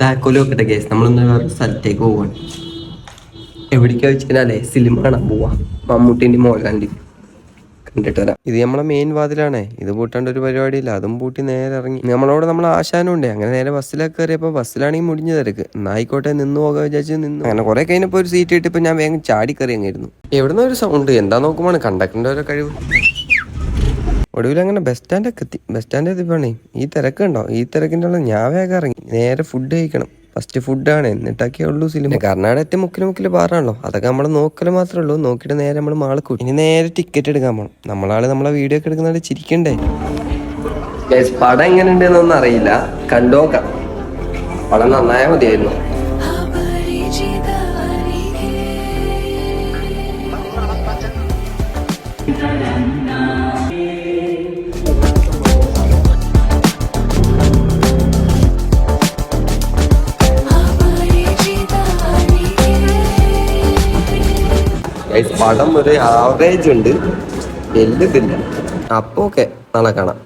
താക്കോലും ഒക്കെ കേസ് നമ്മളൊന്ന് വേറെ സ്ഥലത്തേക്ക് പോവാണ്. എവിടേക്കാ വെച്ച് കഴിഞ്ഞാലേ സിനിമ കാണാൻ പോവാ. മമ്മൂട്ടിൻ്റെ മോഹൻലാലിൻ്റെ കണ്ടിട്ട് വരാം. ഇത് നമ്മളെ മെയിൻ വാതിലാണേ. ഇത് പൂട്ടാണ്ട് ഒരു പരിപാടിയില്ല. അതും പൂട്ടി നേരെ ഇറങ്ങി. നമ്മളോട് നമ്മളെ ആശാനും ഉണ്ട്. അങ്ങനെ നേരെ ബസ്സിലൊക്കെ കയറിയപ്പോൾ ബസ്സിലാണെങ്കിൽ മുടിഞ്ഞു തിരക്ക്. എന്നായിക്കോട്ടെ നിന്ന് പോകാൻ വിചാരിച്ച് നിന്നു. അങ്ങനെ കുറെ കഴിഞ്ഞപ്പോൾ ഒരു സീറ്റ് കിട്ടിയപ്പോൾ ഞാൻ വേഗം ചാടി കയറി അങ്ങായിരുന്നു. എവിടുന്ന ഒരു സൗണ്ട് എന്താ നോക്കുമ്പോൾ കണ്ടക്ടറിൻ്റെ ഓരോ കഴിവ്. ഒടുവിൽ അങ്ങനെ ബസ് സ്റ്റാൻഡൊക്കെ എത്തി. ബസ് സ്റ്റാൻഡ് എത്തിപ്പോണേ ഈ തിരക്കുണ്ടോ? ഈ തിരക്കിൻ്റെ ഉള്ള ഞാൻ വേഗം ഇറങ്ങി നേരെ ഫുഡ് കഴിക്കണം. ഫസ്റ്റ് ഫുഡാണ്, എന്നിട്ടൊക്കെ ഉള്ളൂ സിനിമ. കർണാടകത്തെ മുക്കില് ബാറാണല്ലോ, അതൊക്കെ നമ്മൾ നോക്കല് മാത്രമേ ഉള്ളൂ. നോക്കിയിട്ട് നേരെ നമ്മൾ മാള് കൂടി. ഇനി നേരെ ടിക്കറ്റ് എടുക്കാൻ പോകണം. നമ്മളെ വീഡിയോ ഒക്കെ എടുക്കുന്നുണ്ട്, ചിരിക്കണ്ടേ. പടം എങ്ങനെ ഉണ്ടെന്നൊന്നും അറിയില്ല, കണ്ടോക്കാം. പടം നന്നായാ മതിയായിരുന്നു. പടം ഒരു ആവറേജ് ഉണ്ട്, വലുതില്ല. അപ്പൊ ഓക്കെ, നാളെ കാണാം.